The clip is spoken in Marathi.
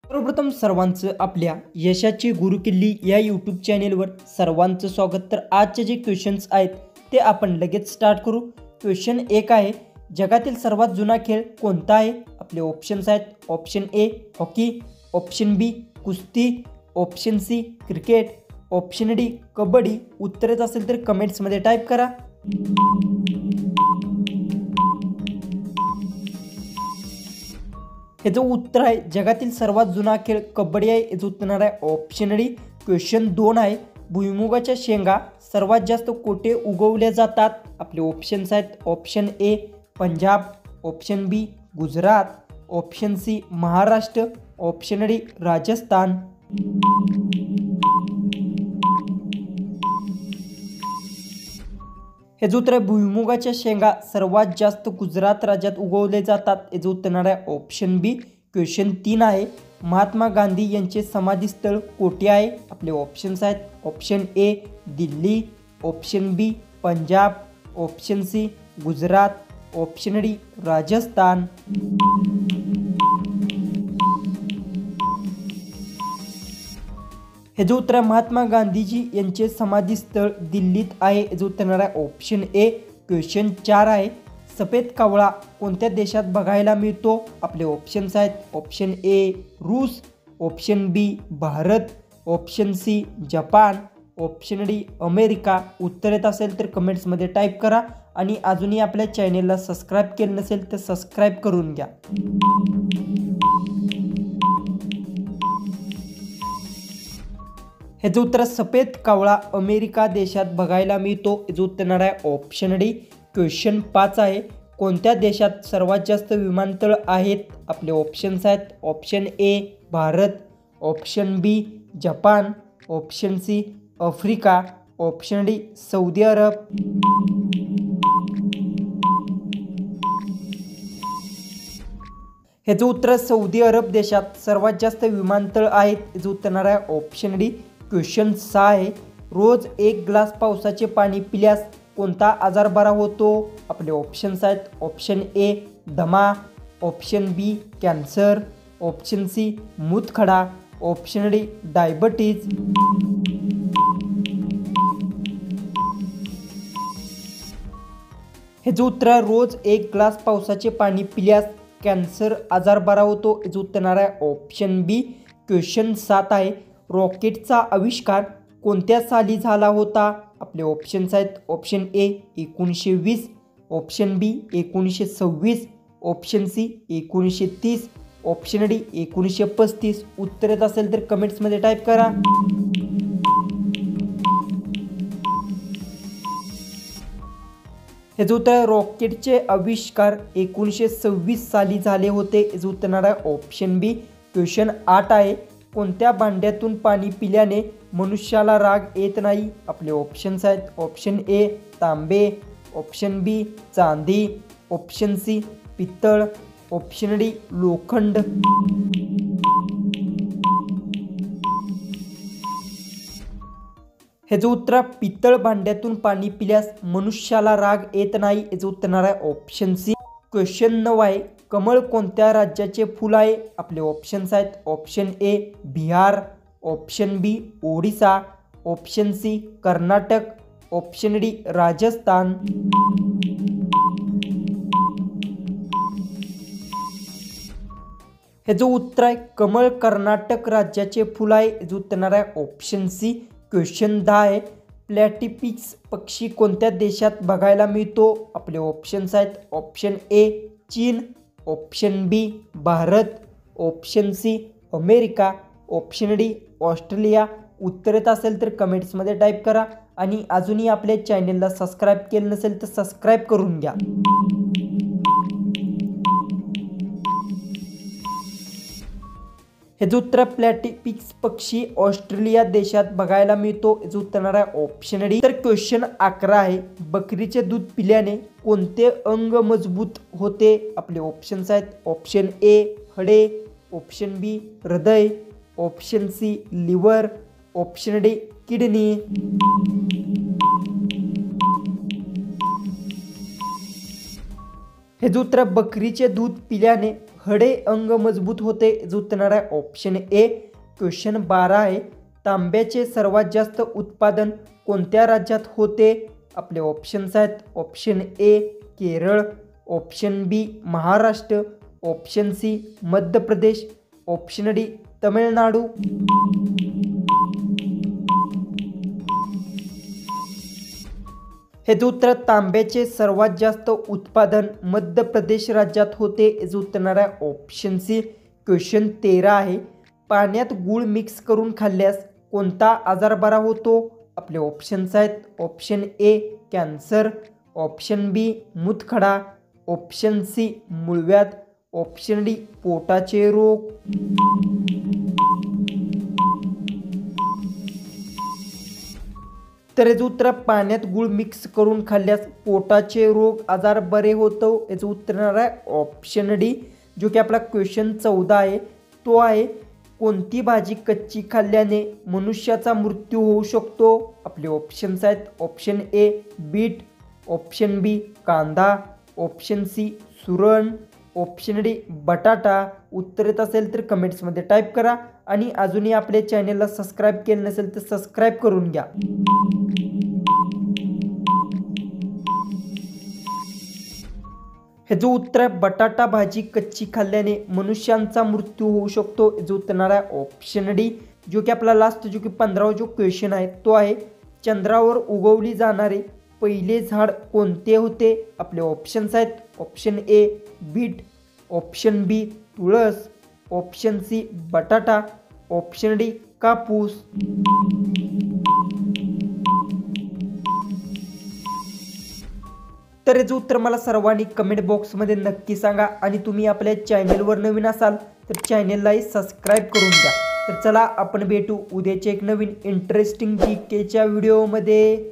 सर्वप्रथम सर्वांचं आपल्या यशाची गुरुकिल्ली या यूट्यूब चॅनेलवर सर्वांचं स्वागत। तर आजचे जे क्वेश्चन्स आहेत ते आपण लगेच स्टार्ट करू। क्वेश्चन 1 आहे, जगातील सर्वात जुना खेळ कोणता आहे? आपले ऑप्शन्स आहेत option A hockey, option B कुस्ती, option C cricket, option D kabaddi. उत्तरेच असेल तर कमेंट्समध्ये टाईप करा। हे जो उत्तर आहे जगातील सर्वात जुना खेळ कबड्डी आहे, याचं उत्तर आहे ऑप्शन डी। क्वेश्चन 2 आहे, भुईमुगाच्या शेंगा सर्वात जास्त कोठे उगवल्या जातात? आपले ऑप्शन्स आहेत option A Punjab, option B Gujarat, option C Maharashtra, option D Rajasthan. हे जो उत्तर आहे भुईमुगाच्या शेंगा सर्वात जास्त गुजरात राज्यात उगवले जातात, याचं उत्तर आहे ऑप्शन बी। क्वेश्चन 3 आहे, महात्मा गांधी यांचे समाधीस्थळ कोठे आहे? आपले ऑप्शन्स आहेत option A Delhi, option B Punjab, option C Gujarat, option D Rajasthan. हे जो उत्तर आहे महात्मा गांधीजी यांचे समाधीस्थळ दिल्लीत आहे, याचं उत्तर आहे ऑप्शन ए। क्वेश्चन 4 आहे, सफेद कावळा कोणत्या देशात बघायला मिळतो? आपले ऑप्शन्स आहेत ऑप्शन ए रूस, option B Bharat, option C Japan, option D America. उत्तर येत असेल तर कमेंट्समध्ये टाईप करा आणि अजूनही आपल्या चॅनेलला सबस्क्राईब केलं नसेल तर सबस्क्राईब करून घ्या। हे जो उत्तर सफेद कावळा अमेरिका देशात बघायला मिळतो, याचं उत्तर आहे ऑप्शन डी। क्वेश्चन 5 आहे, कोणत्या देशात सर्वात जास्त विमानतळ आहेत? आपले ऑप्शन्स आहेत option A Bharat, option B Japan, option C Africa, option D सौदी अरब। हे जो उत्तर सौदी अरब देशात सर्वात जास्त विमानतळ आहेत, याचं उत्तर आहे ऑप्शन डी। क्वेश्चन 6 आहे, रोज 1 ग्लास पावसाचे पाणी पिल्यास कोणता आजार बरा होतो? आपले ऑप्शन्स आहेत ऑप्शन ए दमा, option B cancer, option C मूतखडा, ऑप्शन डी डायबिटीज। हे जो उत्तर रोज 1 ग्लास पावसाचे पाणी पिल्यास कॅन्सर आजार बरा होतो, याचं उत्तर आहे ऑप्शन बी। क्वेश्चन 7 आहे, रॉकेटचा आविष्कार कोणत्या साली झाला होता? आपले ऑप्शन्स आहेत option A 1920, option B 1926, option C 1930, option D 1935। उत्तर येत असेल तर कमेंट्समध्ये टाईप करा। हे जो उत्तर रॉकेटचे आविष्कार 1926 साली झाले होते, याचं उत्तर आहे ऑप्शन बी। क्वेश्चन 8 आहे, कोणत्या भांड्यातून पाणी पिल्याने मनुष्याला राग येत नाही? आपले ऑप्शन्स आहेत ऑप्शन ए तांबे, ऑप्शन बी चांदी, ऑप्शन सी पित्तळ, ऑप्शन डी लोखंड। हे जो उत्तर पित्तळ भांड्यातून पाणी पिल्यास मनुष्याला राग येत नाही, याचं उत्तर आहे ऑप्शन सी। क्वेश्चन 9 आहे, कमळ कोणत्या राज्याचे फूल आहे? आपले ऑप्शन्स आहेत option A Bihar, option B Odisha, option C Karnataka, option D Rajasthan. हे जो उत्तर आहे कमळ कर्नाटक राज्याचे फूल आहे, याचं उत्तर आहे ऑप्शन सी। क्वेश्चन 10 आहे, प्लॅटिपिक्स पक्षी कोणत्या देशात बघायला मिळतो? आपले ऑप्शन्स आहेत ऑप्शन ए चीन, option B Bharat, option C America, option D Australia. उत्तर येत असेल तर कमेंट्समध्ये टाईप करा आणि अजूनही आपल्या चॅनेलला सबस्क्राईब केलं नसेल तर सबस्क्राईब करून घ्या। हे जो उत्तर प्लॅटिपिक्स पक्षी ऑस्ट्रेलिया देशात बघायला मिळतो, याचं उत्तर आहे ऑप्शन डी। तर क्वेश्चन 11 आहे, बकरीचे दूध पिल्याने कोणते अंग मजबूत होते? आपले ऑप्शन्स आहेत ऑप्शन ए हडे, ऑप्शन बी हृदय, option C liver, option D kidney. हे जो उत्तर बकरीचे दूध पिल्याने हडे अंग मजबूत होते याचं उत्तर आहे ऑप्शन ए. क्वेश्चन 12 आहे. तांब्याचे सर्वात जास्त उत्पादन कोणत्या राज्यात होते? आपले ऑप्शन्स आहेत. Option A Kerala, option B Maharashtra, option C Madhya Pradesh, option D Tamil Nadu. हे उत्तर तांब्याचे सर्वात जास्त उत्पादन मध्य प्रदेश राज्यात होते याचं उत्तर आहे ऑप्शन सी. क्वेश्चन 13 आहे. पाण्यात गूळ मिक्स करून खाल्ल्यास कोणता आजार बरा होतो? आपले ऑप्शन्स आहेत. Option A cancer, option B मूतखडा, ऑप्शन सी मूळव्याध, ऑप्शन डी पोटाचे रोग. तर याचं उत्तर पाण्यात गूळ मिक्स करून खाल्ल्यास पोटाचे रोग आजार बरे होतो याचं उत्तर आहे ऑप्शन डी. जो की आपला क्वेश्चन 14 आहे तो आहे कोणती भाजी कच्ची खाल्ल्याने मनुष्याचा मृत्यू होऊ शकतो? आपले ऑप्शन्स आहेत. ऑप्शन ए बीट, ऑप्शन बी कांदा, ऑप्शन सी सुरण, ऑप्शन डी बटाटा. उत्तर येत असेल तर कमेंट्समध्ये टाईप करा आणि अजूनही आपल्या चॅनलला सबस्क्राईब केलं नसेल तर सबस्क्राईब करून घ्या. हे जो उत्तर आहे बटाटा भाजी कच्ची खाल्ल्याने मनुष्यांचा मृत्यू होऊ शकतो याचं उत्तर आहे ऑप्शन डी. जो की आपला लास्ट जो की 15वा जो क्वेश्चन आहे तो आहे चंद्रावर उगवली जाणारे पहिले झाड कोणते होते? आपले ऑप्शन्स आहेत. ऑप्शन ए बीट, ऑप्शन बी तुळस, ऑप्शन सी बटाटा, ऑप्शन डी कापूस. तर याचं उत्तर मला सर्वांनी कमेंट बॉक्समध्ये नक्की सांगा आणि तुम्ही आपल्या चॅनलवर नवीन असाल तर चॅनललाही सबस्क्राईब करून घ्या. तर चला आपण भेटू उद्याच्या एक नवीन इंटरेस्टिंग जीकेच्या व्हिडिओमध्ये.